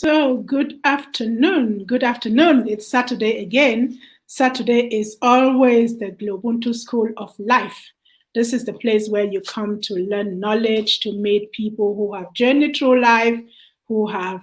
So, good afternoon. Good afternoon. It's Saturday again. Saturday is always the GloBUNTU School of Life. This is the place where you come to learn knowledge, to meet people who have journeyed through life, who have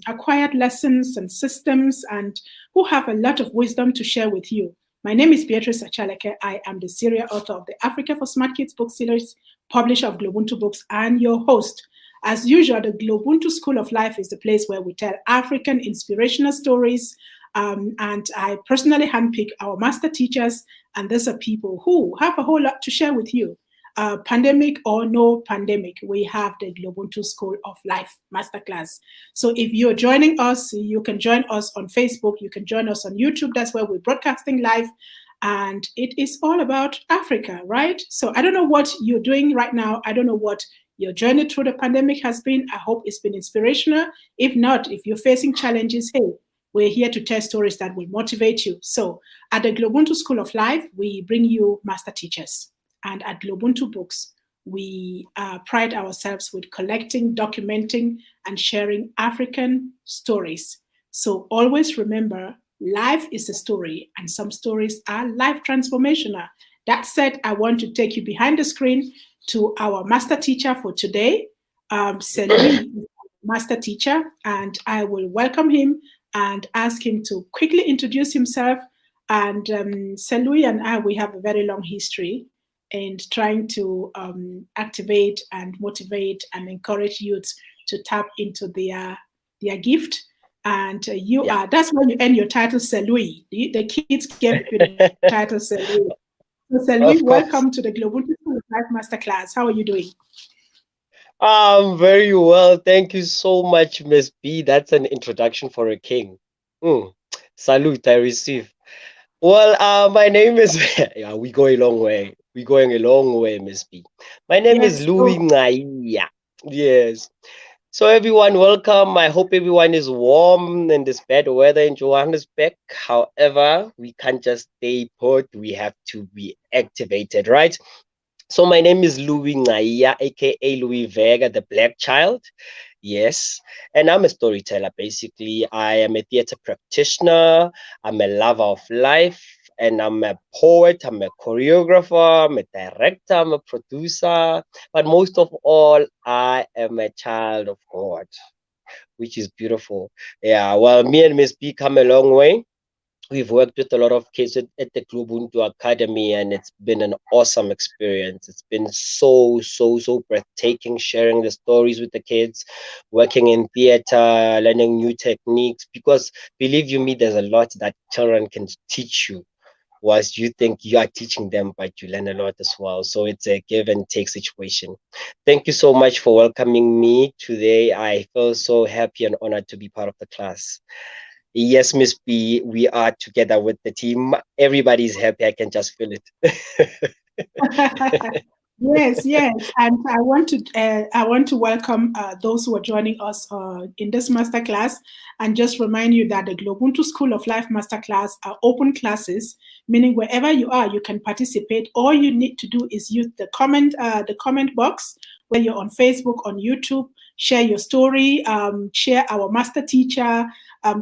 acquired lessons and systems, and who have a lot of wisdom to share with you. My name is Beatrice Achaleke. I am the serial author of the Africa for Smart Kids book series, publisher of GloBUNTU Books, and your host. As usual, the GloBUNTU School of Life is the place where we tell African inspirational stories. And I personally handpick our master teachers, and these are people who have a whole lot to share with you. Pandemic or no pandemic, we have the GloBUNTU School of Life Masterclass. So if you're joining us, you can join us on Facebook, you can join us on YouTube. That's where we're broadcasting live. And it is all about Africa, right? So I don't know what you're doing right now. I don't know what your journey through the pandemic has been. I hope it's been inspirational. If not, if you're facing challenges, hey, we're here to tell stories that will motivate you. So at the GloBUNTU School of Life, we bring you master teachers. And at GloBUNTU Books, we pride ourselves with collecting, documenting, and sharing African stories. So always remember, life is a story, and some stories are life transformational. That said, I want to take you behind the screen to our master teacher for today, Selui, master teacher, and I will welcome him and ask him to quickly introduce himself. And Selui and I, we have a very long history in trying to activate and motivate and encourage youths to tap into their gift. And that's why you earn your title, Selui. The kids gave you the title, Selui. So, Selui, welcome to the GloBUNTU Life Masterclass. How are you doing? I'm very well. Thank you so much, Miss B. That's an introduction for a king. Salute, I receive. Well, my name is yeah, we go a long way. We're going a long way, Miss B. My name is Yes. Louis Ngcayiya. Yes. So everyone, welcome. I hope everyone is warm in this bad weather in Johannesburg. However, we can't just stay put. We have to be activated, right? So my name is Louis Ngcayiya, aka Louis Vega, the Black Child. Yes, and I'm a storyteller. Basically, I am a theater practitioner. I'm a lover of life, and I'm a poet. I'm a choreographer. I'm a director. I'm a producer. But most of all, I am a child of God, which is beautiful. Yeah. Well, me and Miss B come a long way. We've worked with a lot of kids at the GloBUNTU Academy, and it's been an awesome experience. It's been so breathtaking sharing the stories with the kids, working in theater, learning new techniques. Because believe you me, there's a lot that children can teach you. Whilst you think you are teaching them, but you learn a lot as well. So it's a give and take situation. Thank you so much for welcoming me today. I feel so happy and honored to be part of the class. Yes, Miss B, we are together with the team. Everybody's happy. I can just feel it. Yes, yes, and I want to welcome those who are joining us in this masterclass, and just remind you that the GloBUNTU School of Life masterclass are open classes, meaning wherever you are, you can participate. All you need to do is use the comment box where you're on Facebook, on YouTube. Share your story, share our master teacher,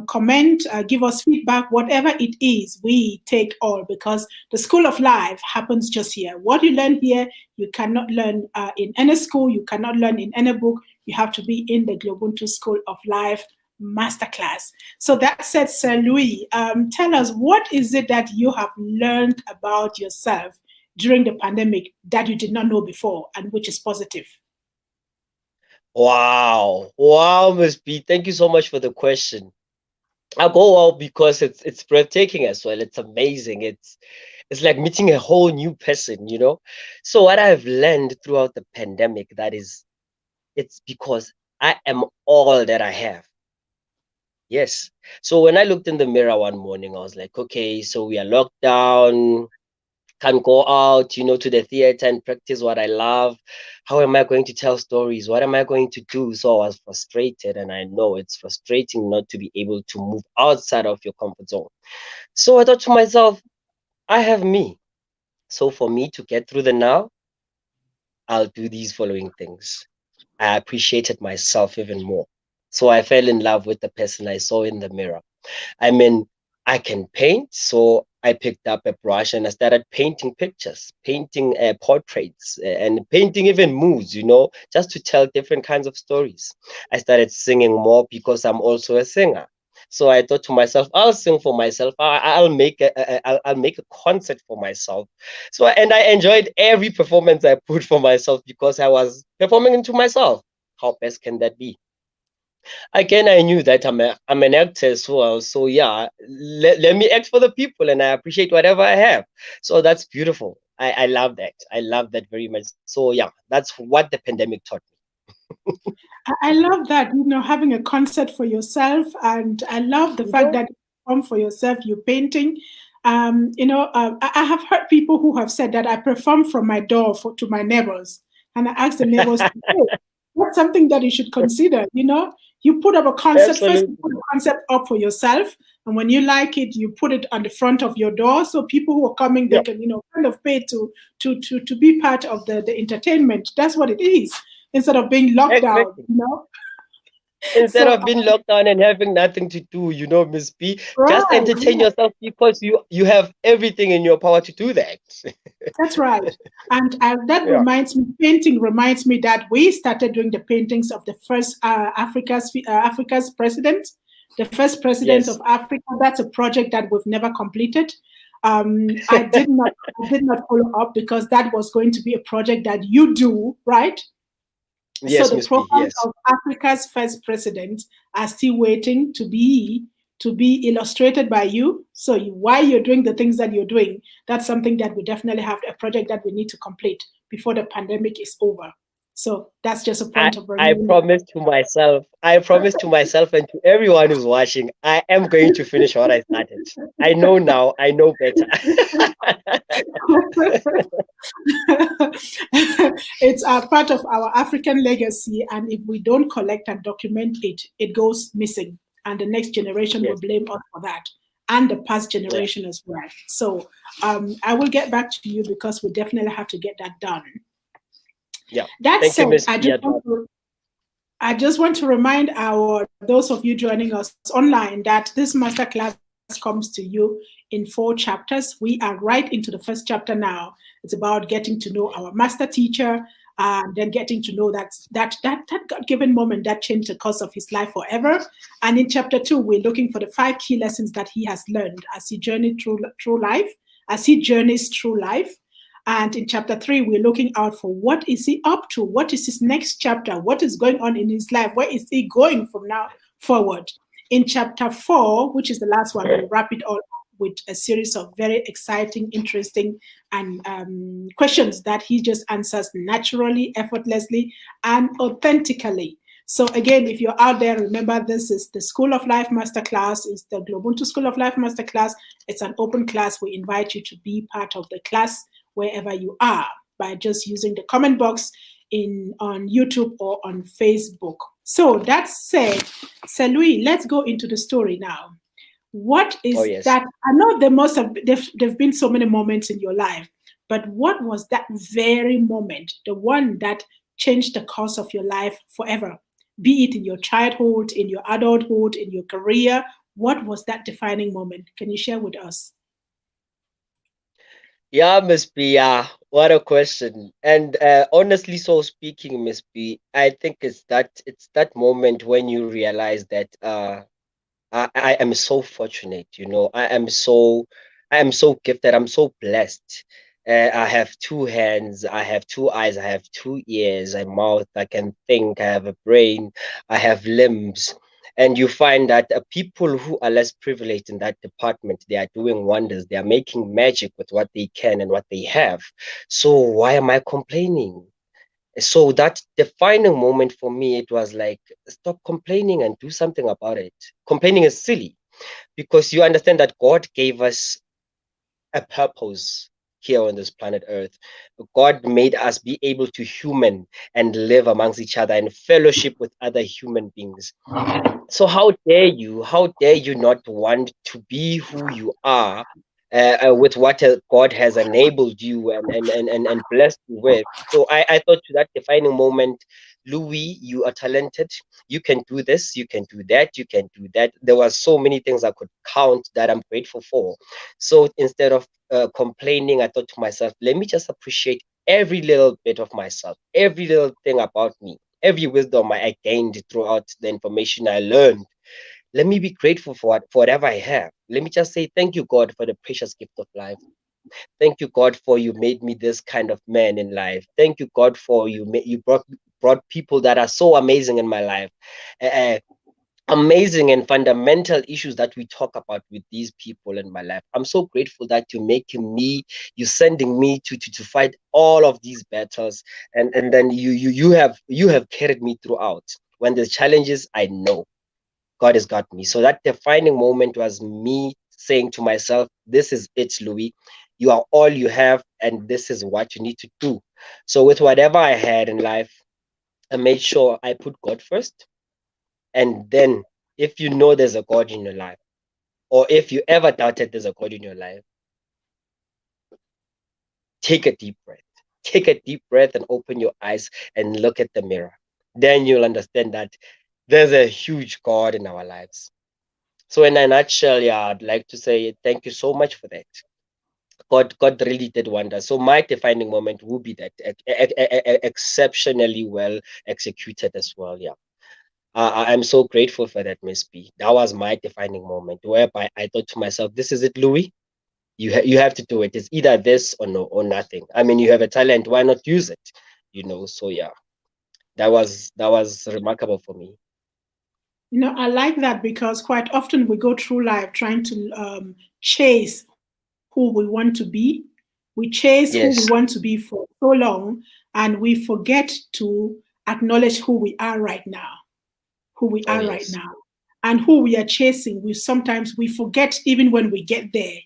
comment, give us feedback, whatever it is, we take all because the School of Life happens just here. What you learn here, you cannot learn in any school, you cannot learn in any book. You have to be in the GloBUNTU School of Life masterclass. So that said, Sir Louis, tell us, what is it that you have learned about yourself during the pandemic that you did not know before and which is positive? Wow, Miss B. Thank you so much for the question. I'll go out because it's breathtaking as well. It's amazing. It's like meeting a whole new person. So what I've learned throughout the pandemic, it's because I am all that I have. Yes. So when I looked in the mirror one morning, I was like, okay, so we are locked down, can't go out, to the theater and practice what I love. How am I going to tell stories? What am I going to do? So I was frustrated, and I know it's frustrating not to be able to move outside of your comfort zone. So I thought to myself, I have me. So for me to get through the now, I'll do these following things. I appreciated myself even more. So I fell in love with the person I saw in the mirror. I mean, I can paint, so I picked up a brush and I started painting pictures, painting portraits, and painting even moods, just to tell different kinds of stories. I started singing more because I'm also a singer. So I thought to myself, I'll sing for myself. I'll make a concert for myself. So and I enjoyed every performance I put for myself because I was performing into myself. How best can that be? Again, I knew that I'm an actor as well. So yeah, let me act for the people and I appreciate whatever I have. So that's beautiful. I love that. I love that very much. So yeah, that's what the pandemic taught I love that, having a concert for yourself. And I love the me. fact that you perform for yourself, you're painting. I have heard people who have said that I perform from my door to my neighbors. And I ask the neighbors, hey, what's something that you should consider? You put up a concert first, you Absolutely. put a concept up for yourself. And when you like it, you put it on the front of your door. So people who are coming, they Yeah, can, kind of pay to be part of the entertainment. That's what it is, instead of being locked exactly. down. Instead So, of being locked down and having nothing to do, Miss B, just right, entertain yourself because you have everything in your power to do that. that's right. And that Yeah. reminds me, painting reminds me that we started doing the paintings of the first Africa's president, the first president of Yes. Africa. That's a project that we've never completed. I did not follow up because that was going to be a project that you do, right? So Yes, the Miss B. programs Yes. of Africa's first president are still waiting to be illustrated by you. So while you're doing the things that you're doing, that's something that we definitely have a project that we need to complete before the pandemic is over. So that's just a I, point of I reminding. promise to myself and to everyone who's watching, I am going to finish what I started. I know now, I know better. It's a part of our African legacy, and if we don't collect and document it, it goes missing, and the next generation will Yes. blame us for that, and the past Yeah. generation as well. So I will get back to you because we definitely have to get that done. Yeah. That Thank you, said, Miss I B. just want to I just want to remind those of you joining us online that this masterclass comes to you in 4 chapters. We are right into the first chapter now. It's about getting to know our master teacher, and then getting to know that God-given moment that changed the course of his life forever. And in chapter 2, we're looking for the 5 key lessons that he has learned as he journeyed through life, as he journeys through life. And in chapter 3, we're looking out for what is he up to? What is his next chapter? What is going on in his life? Where is he going from now forward? In chapter 4, which is the last one, we'll wrap it all up with a series of very exciting, interesting, and questions that he just answers naturally, effortlessly, and authentically. So again, if you're out there, remember this is the School of Life Masterclass. It's the GloBUNTU School of Life Masterclass. It's an open class. We invite you to be part of the class wherever you are by just using the comment box on YouTube or on Facebook. So that said, Sir Louis, let's go into the story now. What Oh, is yes. that? I know there must have there've been so many moments in your life, but what was that very moment, the one that changed the course of your life forever? Be it in your childhood, in your adulthood, in your career, what was that defining moment? Can you share with us? Yeah, Miss B. Yeah, what a question. And honestly, so speaking, Miss B, I think it's that moment when you realize that I am so fortunate, I am so gifted, I'm so blessed. I have 2 hands, I have 2 eyes, I have 2 ears, a mouth, I can think, I have a brain, I have limbs. And you find that people who are less privileged in that department, they are doing wonders. They are making magic with what they can and what they have. So why am I complaining? So that defining moment for me, it was like, stop complaining and do something about it. Complaining is silly because you understand that God gave us a purpose here on this planet Earth. God made us be able to human and live amongst each other and fellowship with other human beings. So how dare you not want to be who you are with what God has enabled you and blessed you with. So I thought to that defining moment, Louis, you are talented. You can do this, you can do that, you can do that. There were so many things I could count that I'm grateful for. So instead of complaining, I thought to myself, let me just appreciate every little bit of myself, every little thing about me, every wisdom I gained throughout the information I learned. Let me be grateful for whatever I have. Let me just say thank you, God, for the precious gift of life. Thank you, God, for you made me this kind of man in life. Thank you, God, for you brought people that are so amazing in my life. Uh, Amazing and fundamental issues that we talk about with these people in my life. I'm so grateful that you're making me, you're sending me to fight all of these battles, and then you have carried me throughout. When there's challenges, I know God has got me. So that defining moment was me saying to myself, this is it, Louis. You are all you have, and this is what you need to do. So with whatever I had in life, I made sure I put God first. And then if you know there's a God in your life, or if you ever doubted there's a God in your life, take a deep breath. Take a deep breath and open your eyes and look at the mirror. Then you'll understand that there's a huge God in our lives. So in a nutshell, yeah, I'd like to say thank you so much for that. God really did wonders. So my defining moment will be that exceptionally well executed as well. Yeah, I'm so grateful for that, Miss B. That was my defining moment, whereby I thought to myself, "This is it, Louis. You have to do it. It's either this or no or nothing. I mean, you have a talent. Why not use it? You know." So yeah, that was remarkable for me. I like that because quite often we go through life trying to chase who we want to be. We chase who we want to Yes. be for so long, and we forget to acknowledge who we are right now. Who we Oh are right yes. now and who we are chasing. We sometimes we forget even when we get there.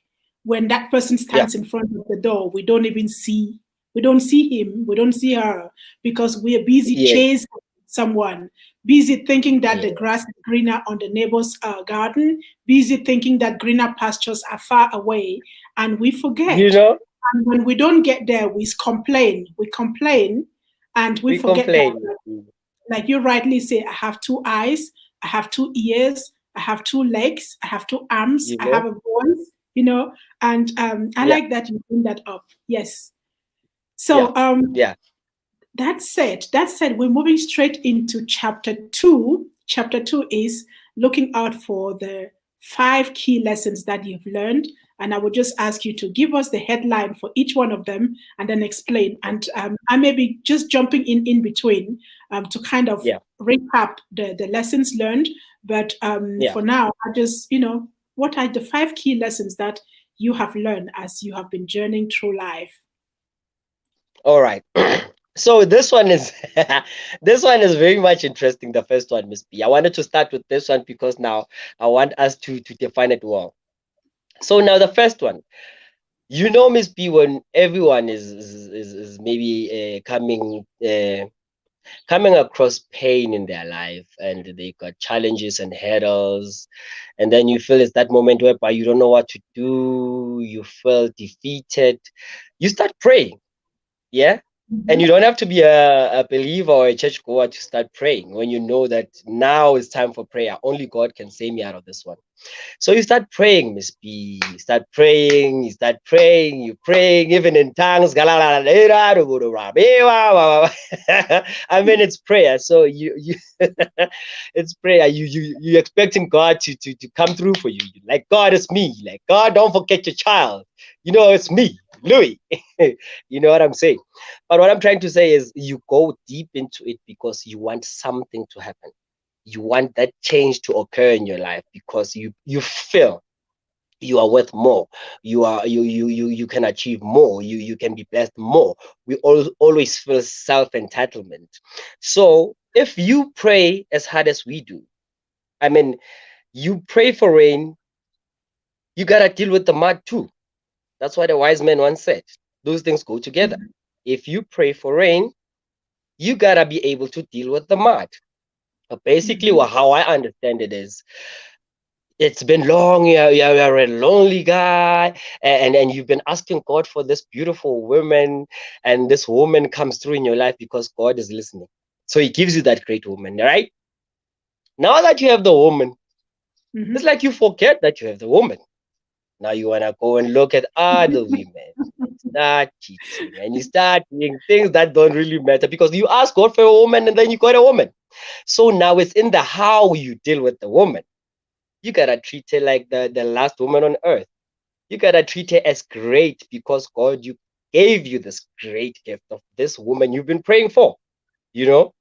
When that person Yeah. stands in front of the door, we don't even see. We don't see him. We don't see her because we are busy Yes. chasing someone. Busy thinking that Yeah. the grass is greener on the neighbor's garden. Busy thinking that greener pastures are far away, and we You forget. know, And when we don't get there, we complain. We complain, and we we forget that complain. like you rightly say, I have two eyes, I have two ears, I have two legs, I have two arms, You I know. have a voice, and I Yeah. like that you bring that up. Yes. Yeah. So Yeah. that said, we're moving straight into chapter two. Chapter two is looking out for the five key lessons that you've learned. And I would just ask you to give us the headline for each one of them and then explain. And I may be just jumping in between to kind of Yeah. recap the lessons learned. But Yeah. for now, I just, what are the five key lessons that you have learned as you have been journeying through life? All right. So this one is this one is very much interesting. The first one, Miss B. I wanted to start with this one because now I want us to define it well. So now the first one, Miss B, when everyone is maybe coming across pain in their life and they got challenges and hurdles, and then you feel it's that moment whereby you don't know what to do, you feel defeated, you start praying. Yeah. And you Mhm. don't have to be a believer or a churchgoer to start praying when you know that now is time for prayer. Only God can save me out of this one. So you start praying, Miss B. You start praying, you praying, even in tongues. I mean, it's prayer. So you it's prayer. You expecting God to come through for you. Like, God, it's me. Like, God, don't forget your child. It's me, Louis. You know what I'm saying? But what I'm trying to say is you go deep into it because you want something to happen. You want that change to occur in your life because you feel you are worth more. You can achieve more. You can be blessed more. We always feel self-entitlement. So if you pray as hard as we do, I mean, you pray for rain, you gotta deal with the mud too. That's what a wise man once said. Those things go together. If you pray for rain, you gotta be able to deal with the mud. But basically, Mhm. well, how I understand it is, it's been long. You're a lonely guy, and you've been asking God for this beautiful woman, and this woman comes through in your life because God is listening. So he gives you that great woman, right? Now that you have the woman, it's like you forget that you have the woman. Now you want to go and look at other women. Start cheating and you start doing things that don't really matter because you ask God for a woman and then you got a woman. So now it's in the how you deal with the woman. You gotta treat her like the last woman on earth. You gotta treat her as great because God you gave you this great gift of this woman you've been praying for, you know?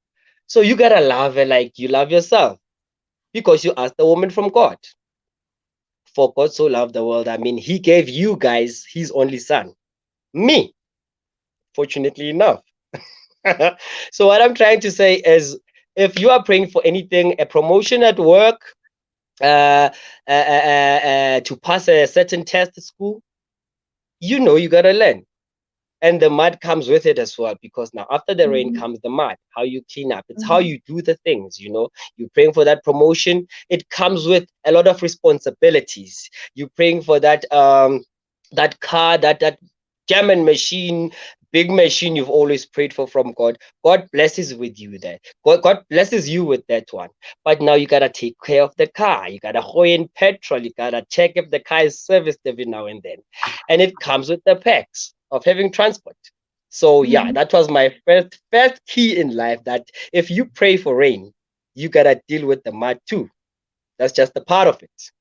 So you gotta love her like you love yourself because you asked the woman from God. For God so loved the world, I mean, he gave you guys his only son, me, fortunately enough. So what I'm trying to say is if you are praying for anything, a promotion at work, to pass a certain test at school, you gotta learn. And the mud comes with it as well, because now after the rain comes the mud, how you clean up. It's how you do the things, You're praying for that promotion. It comes with a lot of responsibilities. You're praying for that car, that German machine, big machine you've always prayed for from God. God blesses with you there. God blesses you with that one. But now you gotta take care of the car. You gotta haul in petrol. You gotta check if the car is serviced every now and then. And it comes with the perks of having transport. So yeah, that was my first key in life, that if you pray for rain, you gotta deal with the mud too. That's just a part of it.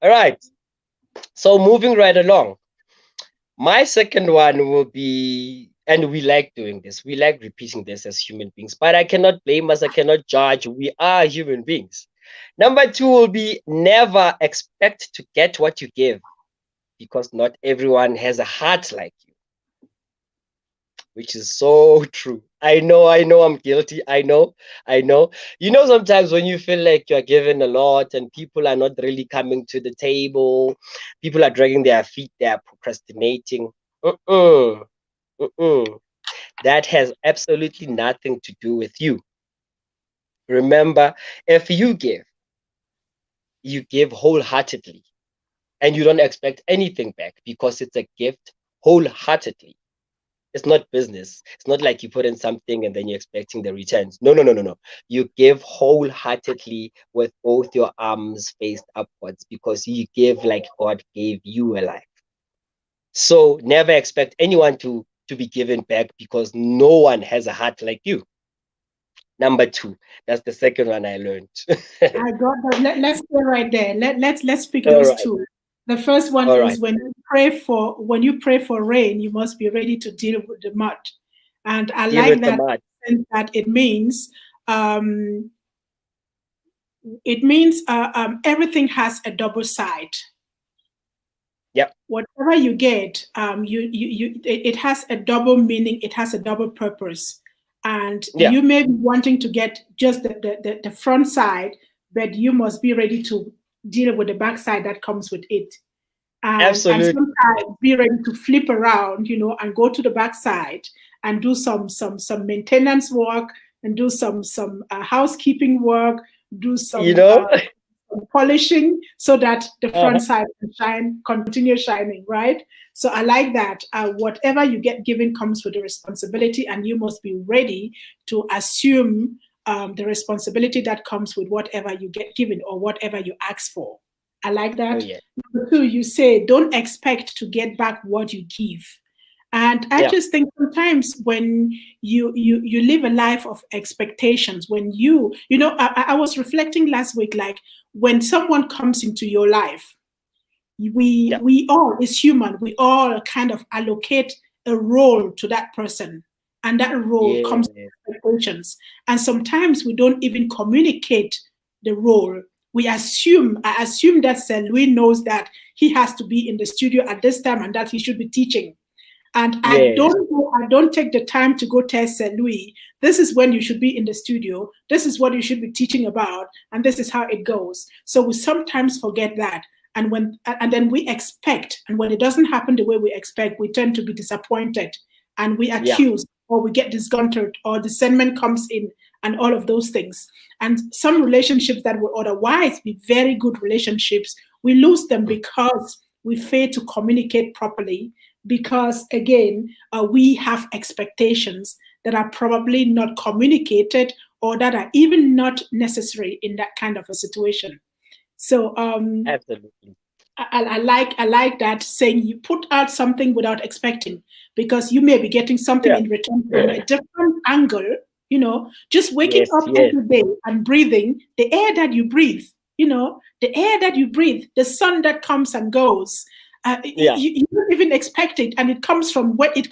All right. So moving right along. My second one will be, and we like doing this, we like repeating this as human beings, but I cannot blame us, I cannot judge. We are human beings. Number two will be never expect to get what you give, because not everyone has a heart like you, which is so true. I know, I'm guilty. I know. Sometimes when you feel like you're given a lot and people are not really coming to the table, people are dragging their feet, they are procrastinating. Mm-mm, mm-mm. That has absolutely nothing to do with you. Remember, if you give wholeheartedly and you don't expect anything back because it's a gift wholeheartedly. It's not business. It's not like you put in something and then you're expecting the returns. No, no, no, no, no. You give wholeheartedly with both your arms faced upwards because you give like God gave you a life. So never expect anyone to be given back because no one has a heart like you. Number two, that's the second one I learned. I got that. Let's stay right there. Let's pick All those right. two. The first one All is right. when you pray for rain, you must be ready to deal with the mud. And I Deal like with the that mud. that um, it means everything has a double side. Yep. Whatever you get, it has a double meaning. It has a double purpose, and Yeah. you may be wanting to get just the front side, but you must be ready to deal with the back side that comes with it, and Absolutely. sometimes be ready to flip around, and go to the back side and do some maintenance work and do some housekeeping work, do You some know? polishing so that the front Uh-huh. side can continue shining, right? So I like that. Whatever you get given comes with the responsibility, and you must be ready to assume the responsibility that comes with whatever you get given or whatever you ask for. I like Oh that. yeah. Number two, you say don't expect to get back what you give. And I Yeah. just think sometimes when you live a life of expectations, when I was reflecting last week, like when someone comes into your life, Yeah. we all, as human, we all kind of allocate a role to that person, and that role Yeah. comes with expectations. And sometimes we don't even communicate the role. I assume that Sir Louis knows that he has to be in the studio at this time and that he should be teaching. And Yes. I don't take the time to go tell Sir Louis, this is when you should be in the studio, this is what you should be teaching about, and this is how it goes. So we sometimes forget that. And then we expect, and when it doesn't happen the way we expect, we tend to be disappointed and we Yeah. accuse or we get disgruntled or discernment comes in and all of those things. And some relationships that would otherwise be very good relationships, we lose them because we fail to communicate properly, because again we have expectations that are probably not communicated or that are even not necessary in that kind of a situation. So Absolutely. I like that saying you put out something without expecting, because you may be getting something Yeah. in return from a different angle. Just waking Yes, up yes. every day and breathing the air that you breathe. The air that you breathe, the sun that comes and goes. Yeah. You don't even expect it, and it comes from when it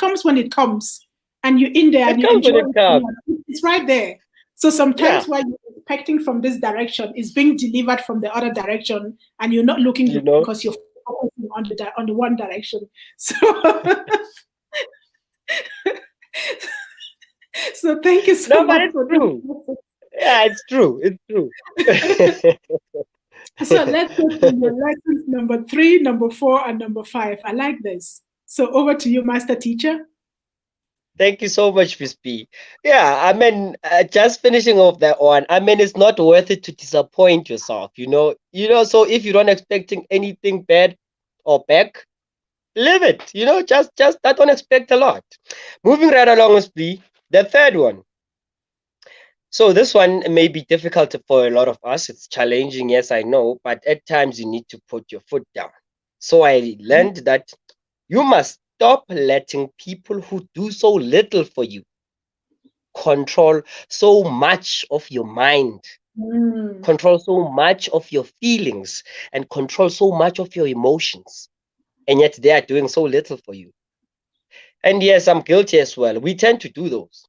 comes, and you're in there and It you comes when enjoy it comes. it. It's right there. So sometimes Yeah. what you're expecting from this direction is being delivered from the other direction, and you're not looking You know? because you're focusing on the one direction. So, so thank you so No, but much it's for true. this. Yeah, it's true. It's true. So let's go to your lessons number 3, number 4, and number 5. I like this. So over to you, master teacher. Thank you so much, Miss B. Yeah, I mean, just finishing off that one. I mean, it's not worth it to disappoint yourself. So if you're not expecting anything bad or back, leave it. Just that don't expect a lot. Moving right along, Miss B. The third one. So this one may be difficult for a lot of us. It's challenging, yes, I know, but at times you need to put your foot down. So I learned that you must stop letting people who do so little for you control so much of your mind, Mm. control so much of your feelings, and control so much of your emotions. And yet they are doing so little for you. And yes, I'm guilty as well. We tend to do those.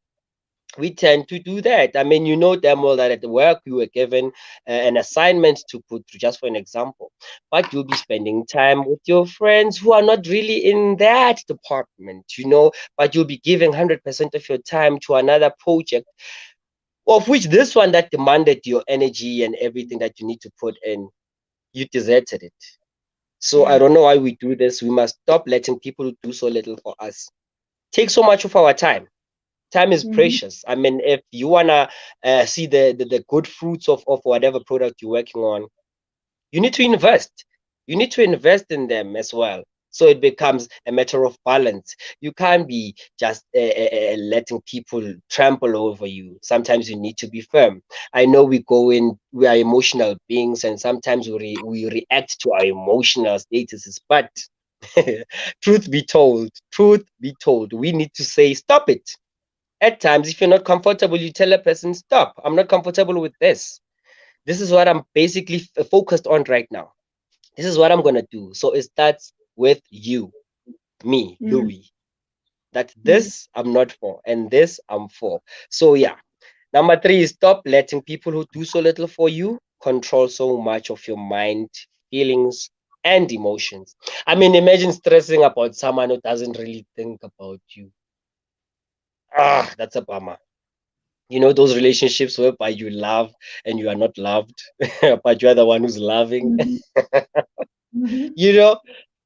We tend to do that. I mean, you know damn well that at the work you were given an assignment to put through, just for an example, but you'll be spending time with your friends who are not really in that department, but you'll be giving 100% of your time to another project, of which this one that demanded your energy and everything that you need to put in, you deserted it. So I Mm. don't know why we do this. We must stop letting people do so little for us. Take so much of our time. Time is Mm-hmm. precious. I mean, if you wanna see the good fruits of whatever product you're working on, you need to invest. You need to invest in them as well. So it becomes a matter of balance. You can't be just letting people trample over you. Sometimes you need to be firm. I know we are emotional beings, and sometimes we react to our emotional statuses. But truth be told, we need to say, stop it. At times, if you're not comfortable, you tell a person, stop, I'm not comfortable with this. This is what I'm basically focused on right now. This is what I'm going to do. So it starts with you, me, Mm. Louis. That Mm. this I'm not for, and this I'm for. So, yeah. Number 3 is stop letting people who do so little for you control so much of your mind, feelings, and emotions. I mean, imagine stressing about someone who doesn't really think about you. That's a bummer. Those relationships whereby you love and you are not loved, but you are the one who's loving. Mm-hmm. Mm-hmm. you know,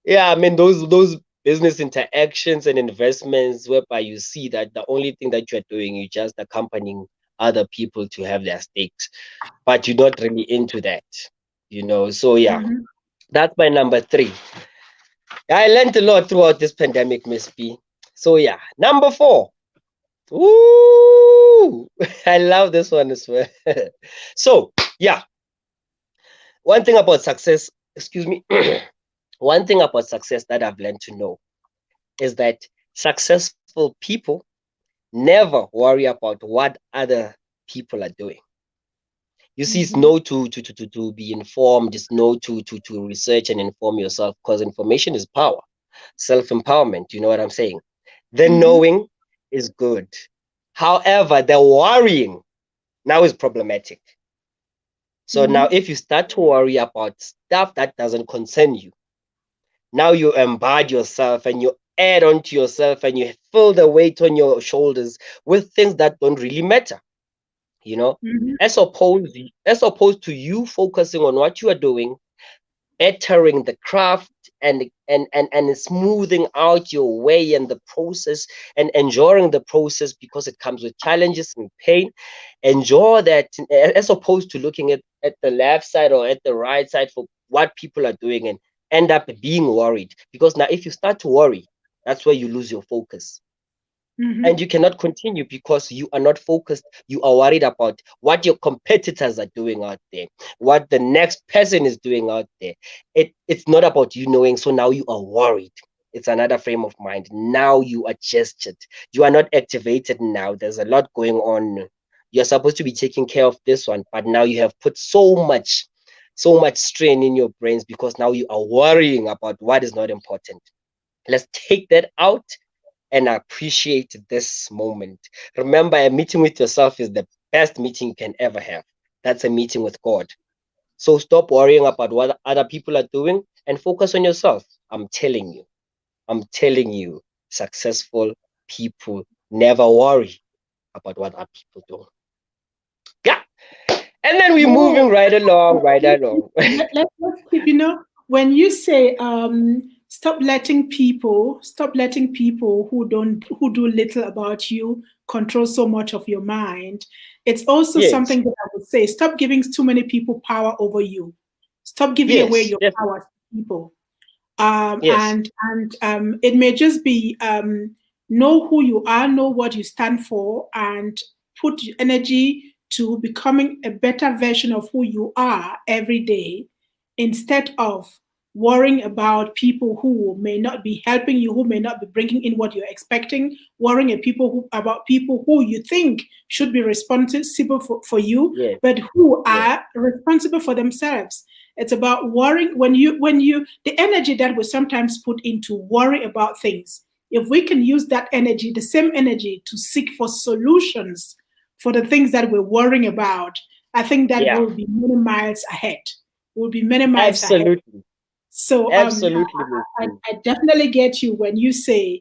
yeah. I mean, those business interactions and investments whereby you see that the only thing that you're doing, you're just accompanying other people to have their stakes, but you're not really into that. So yeah, Mm-hmm. that's my number 3. I learned a lot throughout this pandemic, Miss B. So yeah, number 4. Ooh, I love this one as well. So, yeah, one thing about success, excuse me, one thing about success that I've learned to know is that successful people never worry about what other people are doing. You see, it's Mm-hmm. no to be informed, it's no to research and inform yourself, because information is power, self-empowerment, you know what I'm saying? The Mm-hmm. knowing is good. However, the worrying now is problematic. So now, Mm-hmm. if you start to worry about stuff that doesn't concern you, now you embed yourself and you add on to yourself and you feel the weight on your shoulders with things that don't really matter, you know, Mm-hmm. as opposed to you focusing on what you are doing, bettering the craft and smoothing out your way and the process and enjoying the process because it comes with challenges and pain. Enjoy that, as opposed to looking at the left side or at the right side for what people are doing and end up being worried. Because now if you start to worry, that's where you lose your focus. Mm-hmm. and you cannot continue because you are not focused. You are worried about what your competitors are doing out there, what the next person is doing out there. It's not about you knowing, so now you are worried. It's another frame of mind. Now you are gestured, you are not activated. Now there's a lot going on. You're supposed to be taking care of this one, but now you have put so much strain in your brains because now you are worrying about what is not important. Let's take that out and appreciate this moment. Remember, a meeting with yourself is the best meeting you can ever have. That's a meeting with God. So stop worrying about what other people are doing and focus on yourself. I'm telling you, successful people never worry about what other people do. Yeah. And then we're moving No, right along, right along. let's keep, when you say stop letting people who do little about you control so much of your mind. It's also Yes, something that I would say, stop giving too many people power over you. Stop giving away yes, your definitely. power to people. Yes, And it may just be, know who you are, know what you stand for, and put energy to becoming a better version of who you are every day, instead of worrying about people who may not be helping you, who may not be bringing in what you're expecting, worrying about people who you think should be responsible for you, yes, but who yes, are responsible for themselves. It's about worrying. When you the energy that we sometimes put into worry about things, if we can use that energy, the same energy, to seek for solutions for the things that we're worrying about, I think that yeah, will be many miles ahead. Will be many miles ahead. absolutely, So absolutely, Miss B. I definitely get you when you say,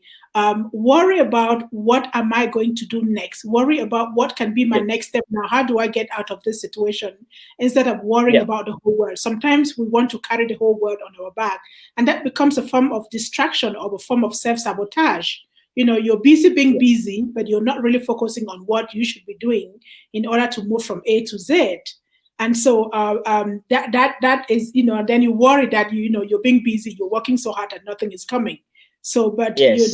worry about what am I going to do next. Worry about what can be my Yes, next step now. How do I get out of this situation, instead of worrying yeah, about the whole world? Sometimes we want to carry the whole world on our back, and that becomes a form of distraction or a form of self sabotage. You're busy being yeah, busy, but you're not really focusing on what you should be doing in order to move from A to Z. And so that is, then you worry that you're being busy, you're working so hard and nothing is coming. So, but you're yes,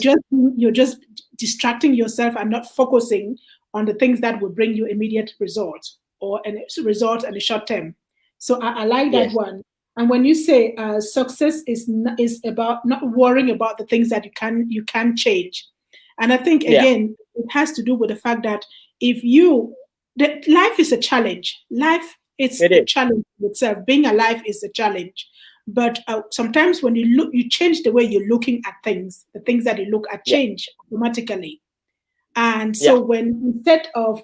just distracting yourself and not focusing on the things that will bring you immediate results, or an result in the short term. So I like that yes, one. And when you say success is about not worrying about the things that you can change, and I think yeah, again it has to do with the fact that if you that life is a challenge. Life is it a is. challenge in itself. Being alive is a challenge. But sometimes when you change the way you're looking at things. The things that you look at Yeah, change automatically. And yeah, so when instead of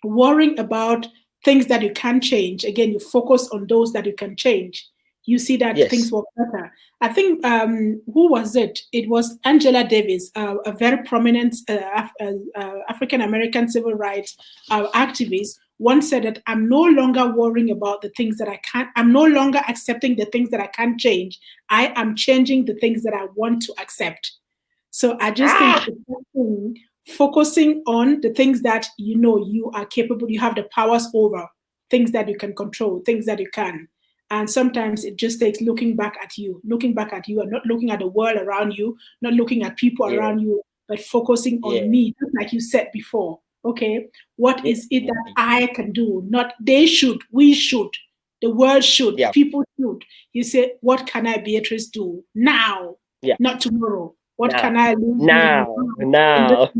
worrying about things that you can change, again, you focus on those that you can change. You see that things yes, work better. I think, who was it? It was Angela Davis, a very prominent African American civil rights activist. Once said that I'm no longer worrying about the things that I can't. I'm no longer accepting the things that I can't change. I am changing the things that I want to accept. So I just think ah, it's focusing on the things that you are capable, you have the powers over, things that you can control, things that you can. And sometimes it just takes looking back at you and not looking at the world around you, not looking at people yeah, around you, but focusing on yeah, me, just like you said before. Okay, what yeah, is it that indeed. I can do? Not they should, we should, the world should, Yeah, people should. You say, what can I, Beatrice, do now? yeah, Not tomorrow. What now, can I leave behind now, now in now.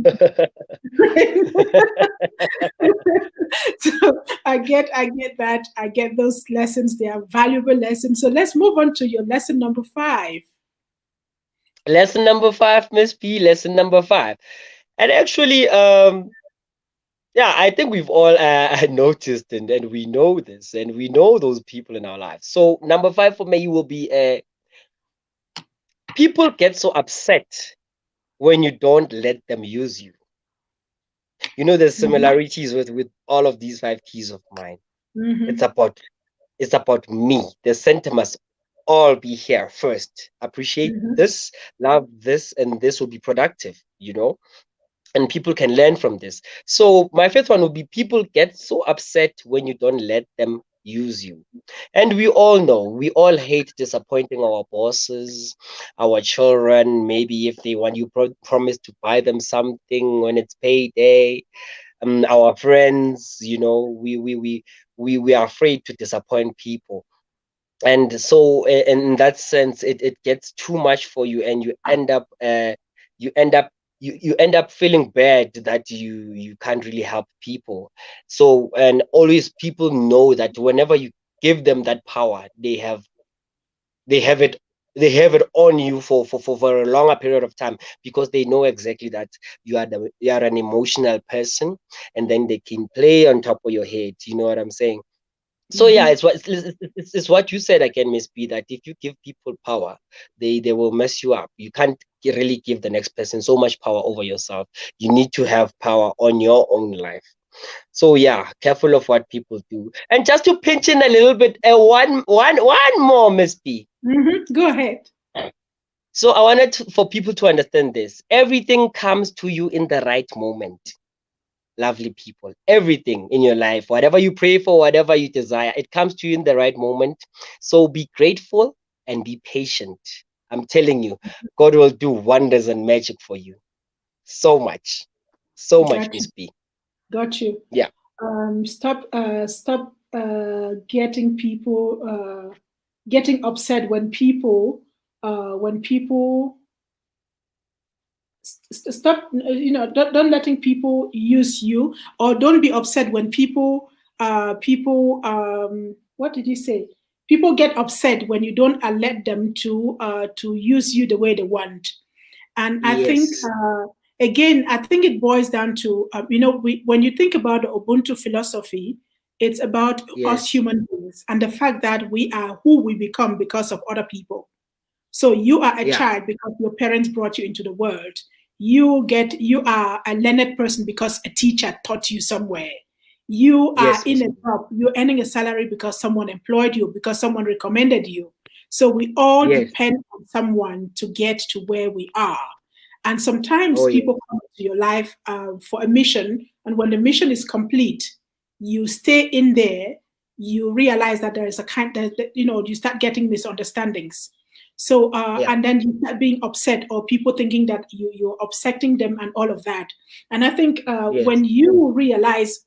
so I get that. I get those lessons. They are valuable lessons. So let's move on to your lesson number 5. Lesson number five, Miss P, lesson number five. And actually, yeah, I think we've all noticed and we know this and we know those people in our lives. So number five for me will be people get so upset when you don't let them use you. You know, there's Mm-hmm. similarities with all of these five keys of mine. It's Mm-hmm. about it's about me. The center must all be here first. Appreciate Mm-hmm. this, love this, and this will be productive, and people can learn from this. So my fifth one would be people get so upset when you don't let them use you. And we all know, we all hate disappointing our bosses, our children. Maybe if they want you promise to buy them something when it's payday, our friends, we are afraid to disappoint people. And so in that sense, it gets too much for you, and you end up you end up feeling bad that you can't really help people. So, and always people know that whenever you give them that power, they have it they have it on you for a longer period of time, because they know exactly that you are an emotional person, and then they can play on top of your head. You know what I'm saying? So yeah, it's what you said again, Miss B, that if you give people power, they will mess you up. You can't really give the next person so much power over yourself. You need to have power on your own life. So yeah, careful of what people do. And just to pinch in a little bit, one more, Miss B. Go ahead. So I wanted for people to understand this. Everything comes to you in the right moment. Lovely people, everything in your life, whatever you pray for, whatever you desire, it comes to you in the right moment. So be grateful and be patient. I'm telling you, God will do wonders and magic for you. So much, Got you. Miss B. Got you. Yeah. Stop getting people getting upset when people stop, don't letting people use you, or don't be upset when what did you say, people get upset when you don't let them to use you the way they want. And I think Yes. again, I think it boils down to when you think about the Ubuntu philosophy, it's about us Yes. human beings and the fact that we are who we become because of other people. So you are a Yeah. child because your parents brought you into the world. You are a learned person because a teacher taught you somewhere. You are Yes, in Miss a B. job, you're earning a salary because someone employed you, because someone recommended you. So we all Yes. depend on someone to get to where we are. And sometimes Oh yeah. people come into your life for a mission, and when the mission is complete, you stay in there. You realize that there is a kind that you start getting misunderstandings. So, Yeah. and then you start being upset, or people thinking that you're upsetting them and all of that. And I think Yes. when you realize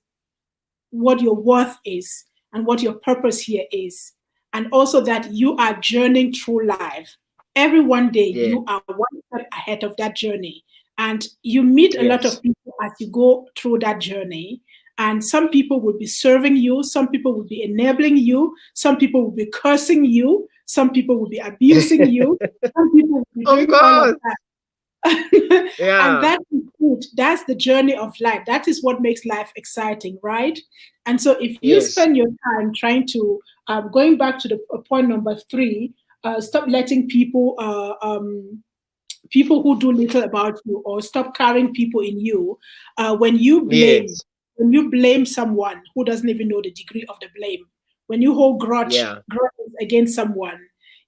what your worth is and what your purpose here is, and also that you are journeying through life, every one day Yeah. you are one step ahead of that journey. And you meet a lot Yes. of people as you go through that journey. And some people will be serving you, some people will be enabling you, some people will be cursing you, some people will be abusing you, some people will be Of doing all of course. that. And Yeah. that is good. That's the journey of life. That is what makes life exciting, right? And so if you Yes. spend your time trying to, going back to the point number 3, stop letting people who do little about you, or stop carrying people in you. When you blame, Yes. when you blame someone who doesn't even know the degree of the blame, when you hold Yeah. grudges against someone,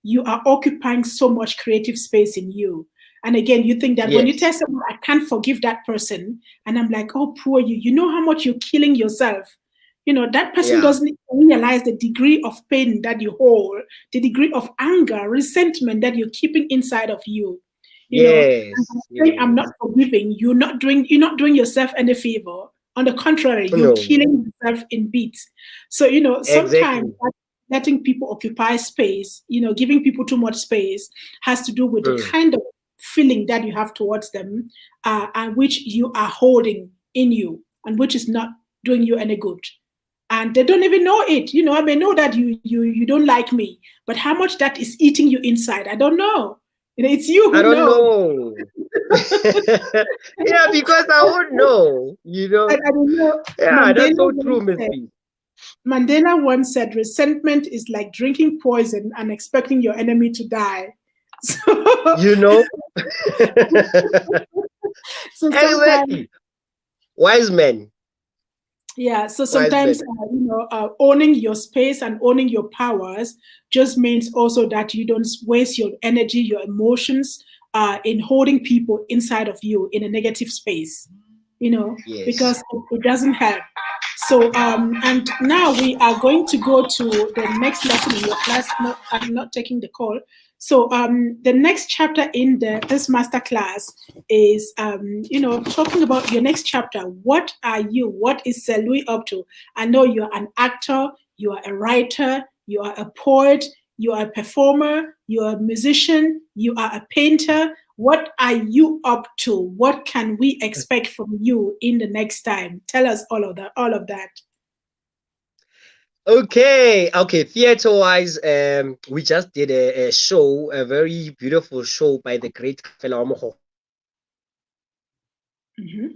you are occupying so much creative space in you. And again, you think that when you Yes. tell someone, I can't forgive that person, and I'm like, oh, poor you, you know how much you're killing yourself. That person Yeah. doesn't realize the degree of pain that you hold, the degree of anger, resentment that you're keeping inside of you. And by Yes. saying I'm not Yes. forgiving, you're not doing yourself any favor. On the contrary, you're No. killing yourself in bits. So, sometimes Exactly. letting people occupy space, giving people too much space, has to do with the Mm. kind of feeling that you have towards them, and which you are holding in you, and which is not doing you any good. And they don't even know it. I may know that you don't like me, but how much that is eating you inside, I don't know. It's you I who don't knows. know. Yeah, because I would know, I don't know. Yeah, that's so true, Miss B. Mandela once said, resentment is like drinking poison and expecting your enemy to die. So, You know? so sometimes, Exactly. Wise men. yeah, so Wise sometimes, men. owning your space and owning your powers just means also that you don't waste your energy, your emotions, in holding people inside of you in a negative space, Yes. because it doesn't help. So, and now we are going to go to the next lesson in your class. No, I'm not taking the call. So, the next chapter in this master class is, talking about your next chapter. What are you? What is Selui up to? I know you're an actor, you are a writer, you are a poet, you are a performer, you are a musician, you are a painter. What are you up to? What can we expect from you in the next time? Tell us all of that. All of that. Okay, theater wise, we just did a show, a very beautiful show by the great Kafela Omoho. Mm-hmm.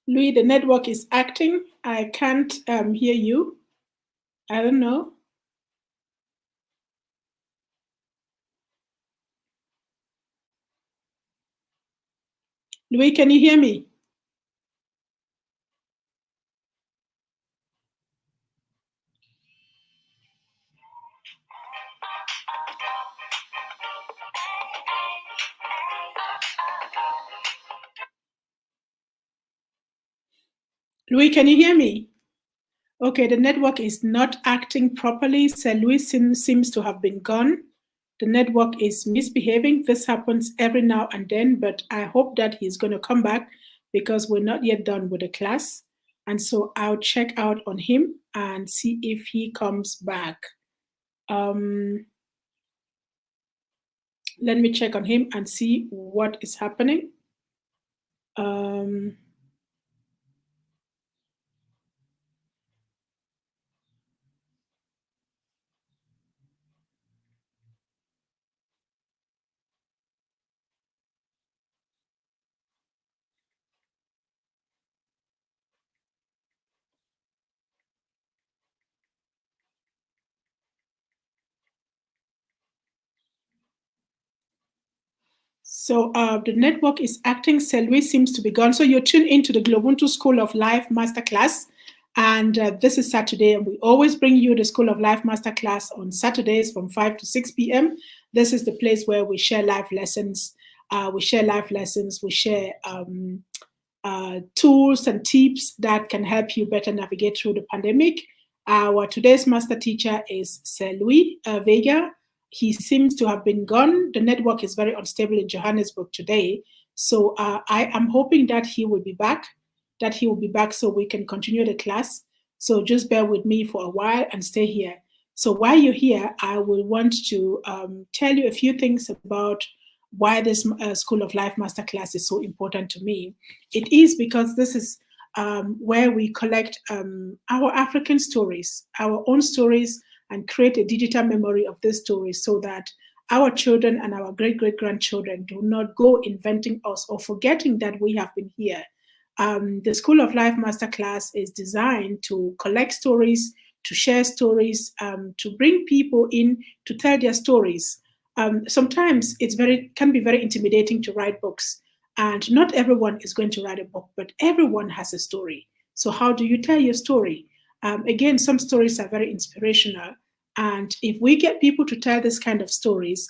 Louis, the network is acting. I can't hear you. I don't know. Louis, can you hear me? Louis, can you hear me? Okay, the network is not acting properly. Sir Louis seems to have been gone. The network is misbehaving. This happens every now and then, but I hope that he's going to come back because we're not yet done with the class. And so I'll check out on him and see if he comes back. Let me check on him and see what is happening. So the network is acting. Selvi seems to be gone. So you're tuned into the GloBUNTU School of Life Masterclass. And this is Saturday. And we always bring you the School of Life Masterclass on Saturdays from 5 to 6 p.m. This is the place where we share life lessons. We share tools and tips that can help you better navigate through the pandemic. Our today's master teacher is Sir Louis Vega. He seems to have been gone. The network is very unstable in Johannesburg today. So I am hoping that he will be back, so we can continue the class. So just bear with me for a while and stay here. So while you're here, I will want to tell you a few things about why this School of Life Masterclass is so important to me. It is because this is where we collect our African stories, our own stories, and create a digital memory of these stories so that our children and our great-great-grandchildren do not go inventing us or forgetting that we have been here. The School of Life Masterclass is designed to collect stories, to share stories, to bring people in to tell their stories. Sometimes can be very intimidating to write books, and not everyone is going to write a book, but everyone has a story. So how do you tell your story? Again, some stories are very inspirational, and if we get people to tell this kind of stories,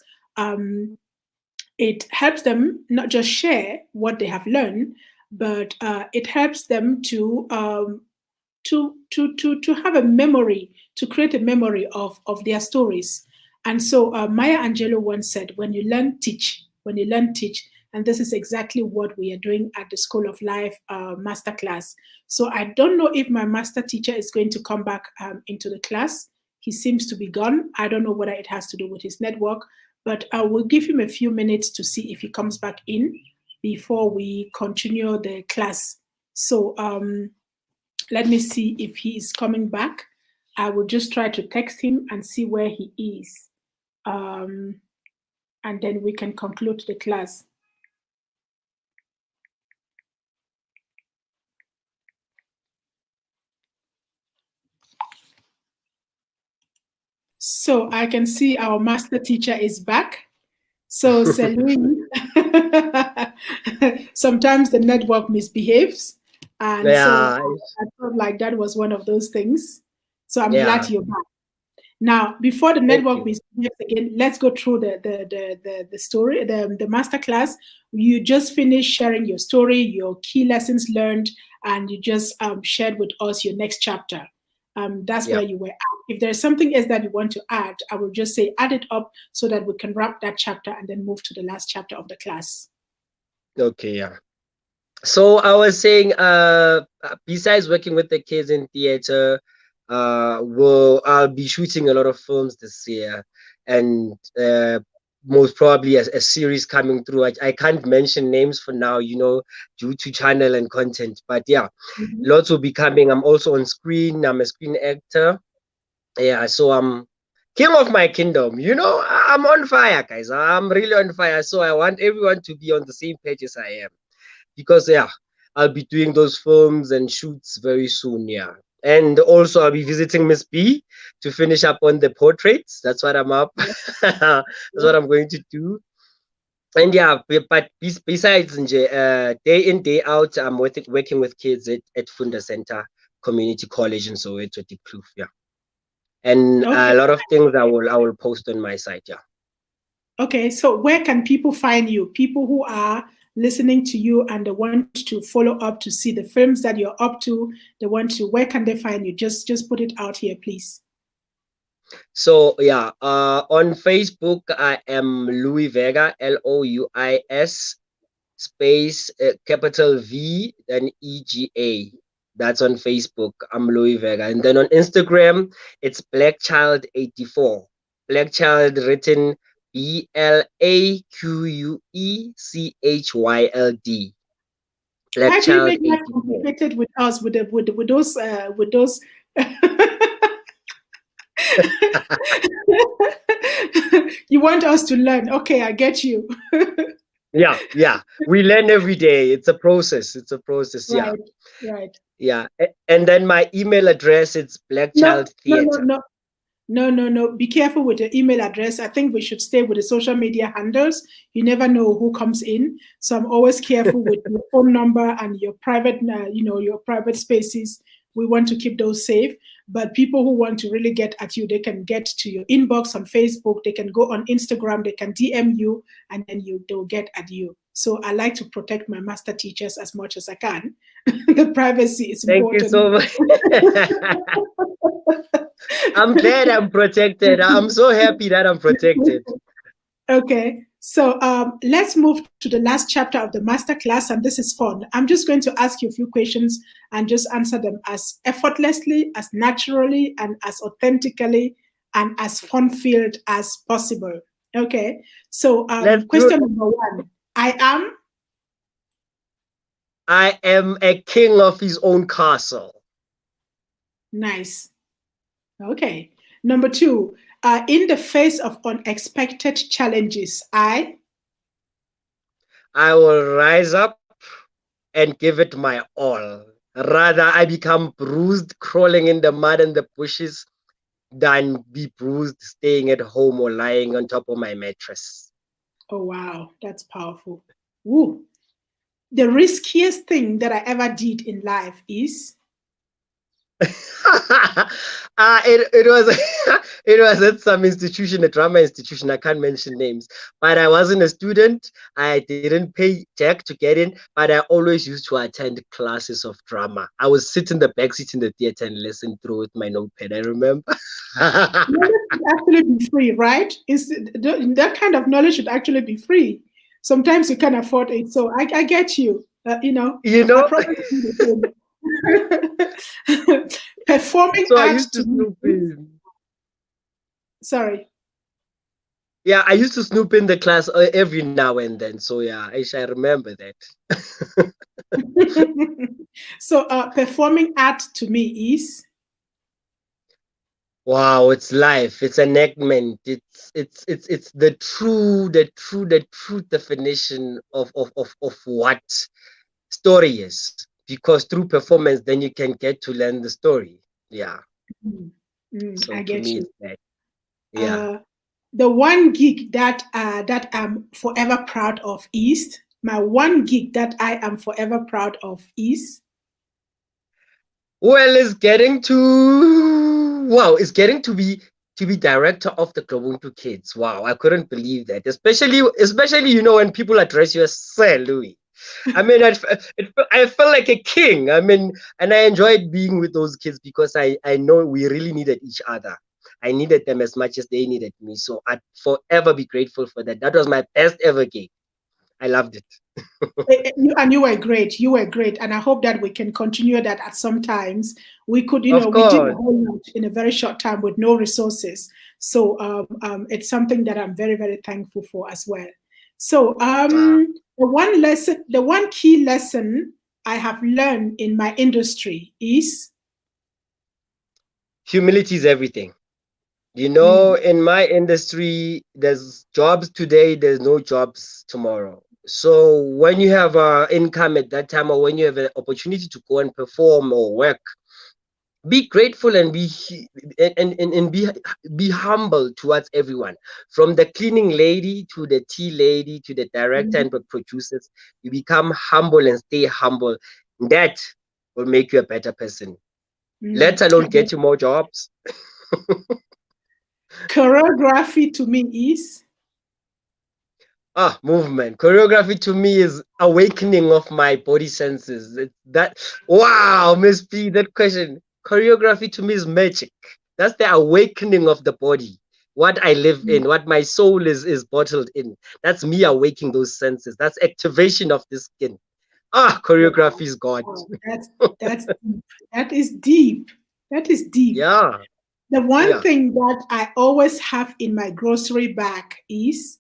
it helps them not just share what they have learned, but it helps them to have a memory, to create a memory of their stories. And so Maya Angelou once said, when you learn, teach. When you learn, teach. And this is exactly what we are doing at the School of Life Masterclass. So I don't know if my master teacher is going to come back into the class. He seems to be gone. I don't know whether it has to do with his network, but I will give him a few minutes to see if he comes back in before we continue the class. So let me see if he is coming back. I will just try to text him and see where he is. And then we can conclude the class. So I can see our master teacher is back. So Celine, sometimes the network misbehaves. And so Yeah, I felt like that was one of those things. So I'm yeah. glad you're back. Now, before the Thank network you. misbehaves again, let's go through the story, the masterclass. You just finished sharing your story, your key lessons learned, and you just shared with us your next chapter. That's Yeah. where you were at. If there's something else that you want to add, I will just say add it up so that we can wrap that chapter and then move to the last chapter of the class. Okay, yeah. So I was saying, besides working with the kids in theater, I'll be shooting a lot of films this year, and most probably a series coming through. I can't mention names for now, due to channel and content. But yeah, Mm-hmm. lots will be coming. I'm also on screen. I'm a screen actor. Yeah, so I'm king of my kingdom. I'm on fire, guys. I'm really on fire. So I want everyone to be on the same page as I am, because yeah, I'll be doing those films and shoots very soon. Yeah, and also I'll be visiting Miss B to finish up on the portraits. That's what I'm up. That's what I'm going to do. And yeah, but besides day in day out, I'm working with kids at Funda Center Community College in Soweto, Diepkloof. Yeah, and Okay. a lot of things I will post on my site. Yeah. Okay, so where can people find you? People who are listening to you and they want to follow up to see the films that you're up to, they want to, where can they find you? Just put it out here, please. So yeah, on Facebook I am Louis Vega, Louis space capital V then EGA. That's on Facebook. I'm Louis Vega, and then on Instagram it's Blackchild84. Blackchild written BLAQUECHYLD. Why do you make that Blackchild84. complicated with us with those you want us to learn? Okay, I get you. Yeah. We learn every day. It's a process. It's a process. Yeah. Right, right. Yeah. And then my email address, it's No, no, no, blackchildtheater. no. No, no, no. Be careful with the email address. I think we should stay with the social media handles. You never know who comes in. So I'm always careful with your phone number and your private, your private spaces. We want to keep those safe. But people who want to really get at you, they can get to your inbox on Facebook. They can go on Instagram. They can DM you, and then they'll get at you. So I like to protect my master teachers as much as I can. The privacy is Thank you important. so much. I'm glad I'm protected. I'm so happy that I'm protected. Okay, so let's move to the last chapter of the master class, and this is fun. I'm just going to ask you a few questions and just answer them as effortlessly, as naturally, and as authentically, and as fun-filled as possible. Okay, so Let's do it. question number one. I am a king of his own castle. Nice. Okay. Number two, in the face of unexpected challenges, I will rise up and give it my all. Rather, I become bruised crawling in the mud and the bushes than be bruised staying at home or lying on top of my mattress. Oh, wow, that's powerful. Woo. The riskiest thing that I ever did in life is it was it was at some institution, a drama institution. I can't mention names, but I wasn't a student. I didn't pay jack to get in, but I always used to attend classes of drama. I would sit in the back seat in the theater and listen through with my notepad. I remember. knowledge should actually be free, right? That kind of knowledge should actually be free. Sometimes you can afford it, so I get you. you I know. probably do the same. Performing So I art used to to me. snoop in. Sorry. Yeah, I used to snoop in the class every now and then. So yeah, I remember that. So performing art to me is Wow, it's life. It's enactment. It's the true definition of what story is. Because through performance, then you can get to learn the story. Yeah. So I to get me, you. it's that. Yeah. The one gig that I'm forever proud of is my one gig that I am forever proud of is Well, it's getting to be to be director of the GloBUNTU Kids. Wow, I couldn't believe that. Especially, you know, when people address you as Sir Louis. I mean, I felt like a king. I mean, and I enjoyed being with those kids because I know we really needed each other. I needed them as much as they needed me. So I'd forever be grateful for that. That was my best ever gig. I loved it. And you were great. You were great. And I hope that we can continue that at some times. We could, Of we did a course. whole lot in a very short time with no resources. So it's something that I'm very, very thankful for as well. So the one key lesson I have learned in my industry is Humility is everything. You know, in my industry, there's jobs today, there's no jobs tomorrow. So when you have income at that time, or when you have an opportunity to go and perform or work, be grateful and be humble towards everyone, from the cleaning lady to the tea lady to the director and the producers. You become humble and stay humble. That will make you a better person, let alone get you more jobs. choreography to me is Movement. Choreography to me is awakening of my body senses. Wow, Miss P, that question. Choreography to me is magic. That's the awakening of the body. What I live in, what my soul is bottled in. That's me awakening those senses. That's activation of the skin. Choreography is God. That's that is deep. That is deep. Yeah. The one Yeah. thing that I always have in my grocery bag is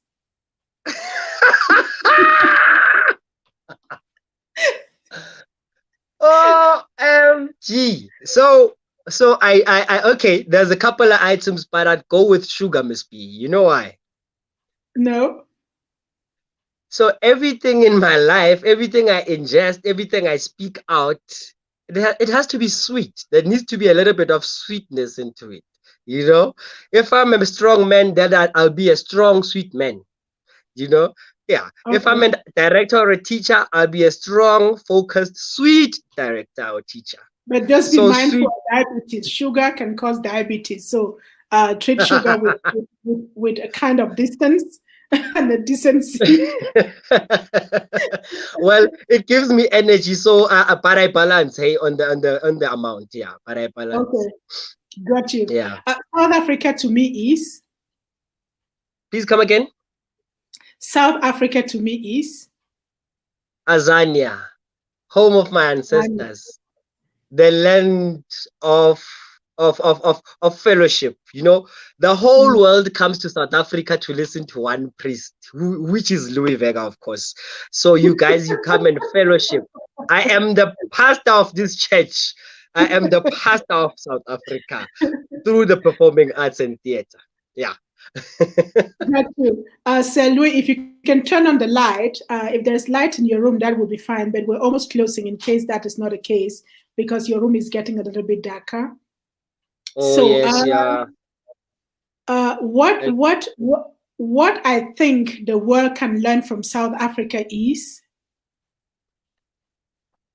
OMG. So I okay, there's a couple of items, but I'd go with sugar, Miss B. You know why? no. So everything in my life, everything I ingest, everything I speak out, it has to be sweet. There needs to be a little bit of sweetness into it. You know, if I'm a strong man, then I'll be a strong, sweet man. You know, yeah. Okay. If I'm a director or a teacher, I'll be a strong, focused, sweet director or teacher. But just be So mindful sweet. of diabetes. Sugar can cause diabetes. So treat sugar with a kind of distance and a decency. Well, it gives me energy, so but I balance, hey, on the amount, yeah, but I balance. Okay, got you. Yeah. South Africa to me is Please come again. South Africa to me is Azania, home of my ancestors, the land of of fellowship. You know, the whole world comes to South Africa to listen to one priest, which is Louis Vega, of course. So you guys, you come and fellowship. I am the pastor of this church. I am the pastor of South Africa through the performing arts and theater. Yeah. Got you. Sir Louis, if you can turn on the light, if there's light in your room, that will be fine. But we're almost closing in case that is not the case, because your room is getting a little bit darker. Oh, So, yes, yeah. what I think the world can learn from South Africa is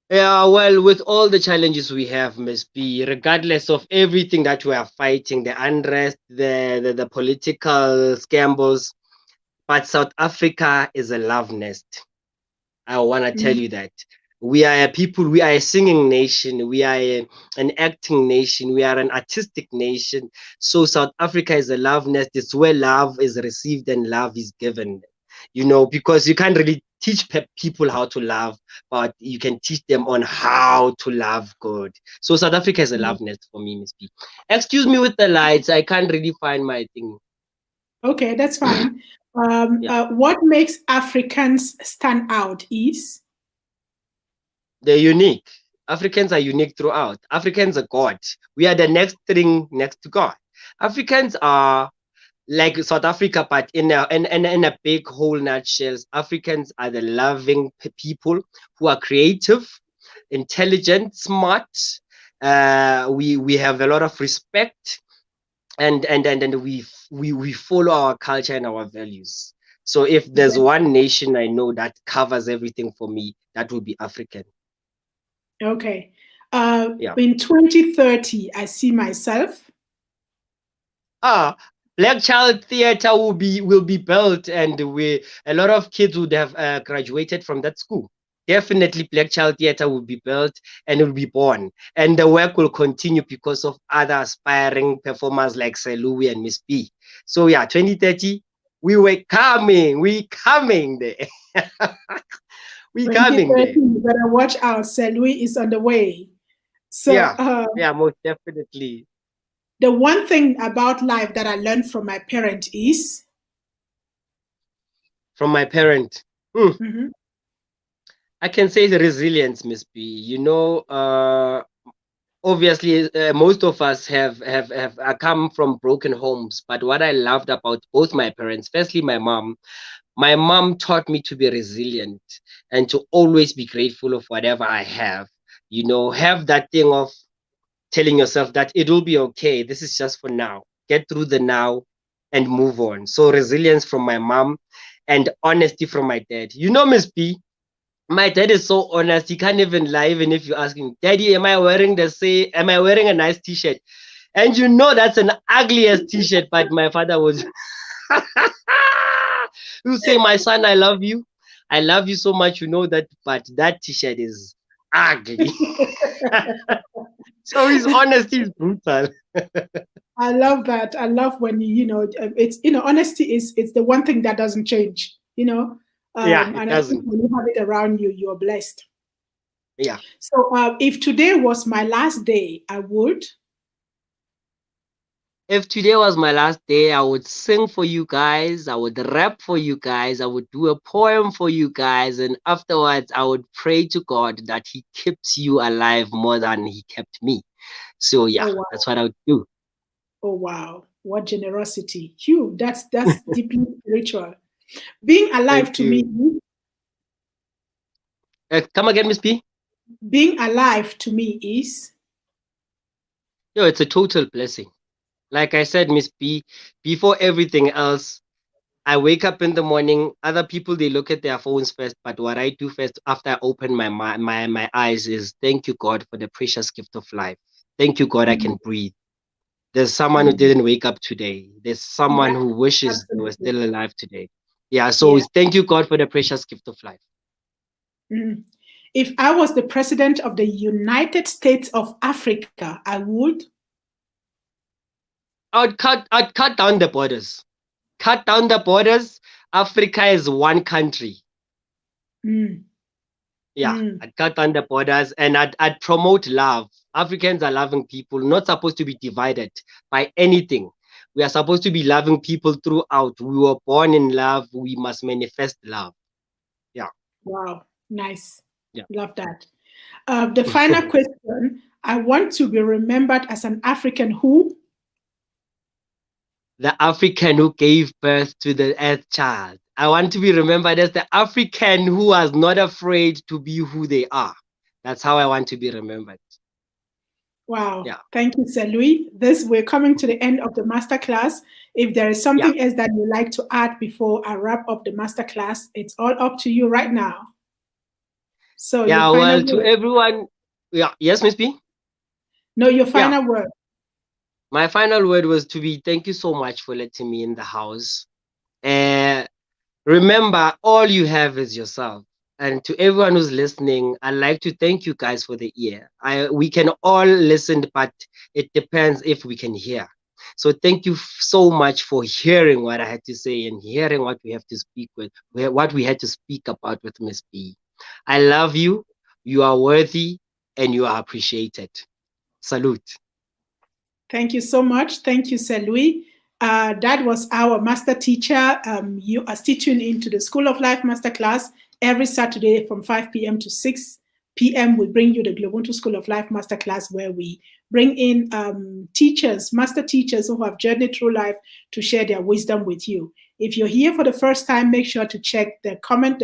Yeah, well, with all the challenges we have, Miss B, regardless of everything that we are fighting, the unrest, the political scandals, but South Africa is a love nest. I want to tell you that. We are a people, we are a singing nation, we are an acting nation, we are an artistic nation. So South Africa is a love nest. It's where love is received and love is given. You know, because you can't really teach people how to love, but you can teach them on how to love God. So South Africa is a love nest for me, Miss B. Excuse me with the lights. I can't really find my thing. okay. That's fine. Yeah. What makes Africans stand out is They're unique. Africans are unique throughout. Africans are God. We are the next thing next to God. Africans are like South Africa, but in a big whole nutshell, Africans are the loving people who are creative, intelligent, smart. We have a lot of respect, and we follow our culture and our values. So if there's one nation I know that covers everything for me, that would be African. okay. Yeah. In 2030, I see myself Black Child Theatre will be built, and a lot of kids would have graduated from that school. Definitely, Black Child Theatre will be built and it will be born, and the work will continue because of other aspiring performers like Selui and Miss B. So yeah, 2030, we coming there. we coming 2030, there. you better watch out. Louis is on the way. So Yeah, most definitely. the one thing about life that I learned from my parent is From my parent. Mhm. I can say the resilience, Miss B. Obviously, most of us have come from broken homes. But what I loved about both my parents, firstly, my mom taught me to be resilient and to always be grateful of whatever I have. Have that thing of telling yourself that it will be okay. This is just for now. Get through the now and move on. So resilience from my mom and honesty from my dad. Miss B, my dad is so honest. He can't even lie, even if you ask him, Daddy, am I wearing a nice t-shirt? And that's an ugliest t-shirt, but my father was you say, my son, I love you. I love you so much, that, but that t-shirt is ugly. So his honesty is brutal. I love that. I love when it's honesty is it's the one thing that doesn't change. Yeah, it And I think doesn't. when you have it around you, you're blessed. Yeah. So if today was my last day, I would. If today was my last day, I would sing for you guys, I would rap for you guys, I would do a poem for you guys, and afterwards I would pray to God that He keeps you alive more than He kept me. So yeah, Oh wow! that's what I would do. Oh wow! What generosity, Hugh! That's deeply spiritual. Being alive Thank to me, you. Come again, Miss P. being alive to me is Yo, it's a total blessing. Like I said, Miss P, before everything else, I wake up in the morning. Other people they look at their phones first, but what I do first after I open my eyes is thank you God for the precious gift of life. Thank you God I Mhm, can breathe. There's someone who mhm. didn't wake up today. There's someone Yeah, who wishes they were absolutely. still alive today. Yeah, so Yeah. thank you God for the precious gift of life. Mhm. If I was the president of the United States of Africa, I would. I'd cut down the borders. Cut down the borders. Africa is one country. Mm, Yeah, mm. I'd cut down the borders and I'd promote love. Africans are loving people, not supposed to be divided by anything. We are supposed to be loving people throughout. We were born in love. We must manifest love. Yeah. Wow, nice. Yeah. Love that. The final question, I want to be remembered as an African who? The African who gave birth to the earth child. I want to be remembered as the African who was not afraid to be who they are. That's how I want to be remembered. Wow, Yeah. thank you, Sir Louis. We're coming to the end of the masterclass. If there is Yeah. something else that you'd like to add before I wrap up the masterclass, it's all up to you right now. So your Yeah. final Well, to word. everyone. Yeah. Yes, Miss B. No, your Yeah. final word. My final word was to be thank you so much for letting me in the house. Uh, Remember, all you have is yourself. And to everyone who's listening, I'd like to thank you guys for the ear. We can all listen, but it depends if we can hear. So thank you so much for hearing what I had to say and hearing what we have to speak with, what we had to speak about with Miss B. I love you. You are worthy and you are appreciated. Salute. Thank you so much. Thank you, Sir Louis. That was our master teacher. You are still tuned into the School of Life Masterclass every Saturday from 5 p.m. to 6 p.m. We bring you the GloBUNTU School of Life Masterclass, where we bring in teachers, master teachers who have journeyed through life to share their wisdom with you. If you're here for the first time, make sure to check the comment,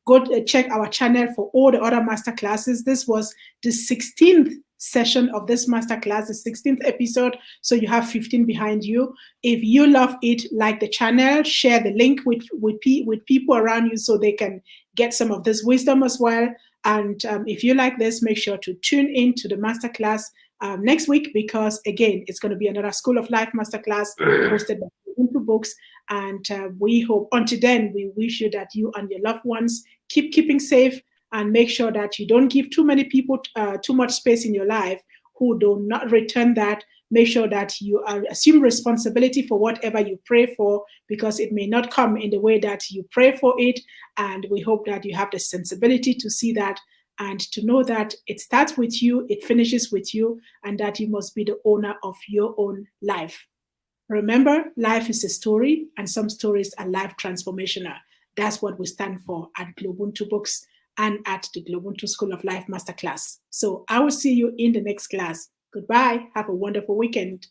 go check our channel for all the other master classes. This was the 16th session of this masterclass, the 16th episode. So you have 15 behind you. If you love it, like the channel, share the link with people around you so they can get some of this wisdom as well. And if you like this, make sure to tune in to the masterclass next week, because again, it's going to be another School of Life Masterclass hosted by GloBUNTU Books. And we hope until then, we wish you that you and your loved ones keep keeping safe, and make sure that you don't give too many people too much space in your life who do not return that. Make sure that you assume responsibility for whatever you pray for, because it may not come in the way that you pray for it. And we hope that you have the sensibility to see that, and to know that it starts with you, it finishes with you, and that you must be the owner of your own life. Remember, life is a story, and some stories are life transformational. That's what we stand for at GloBUNTU Books and at the GloBUNTU School of Life Masterclass. So I will see you in the next class. Goodbye. Have a wonderful weekend.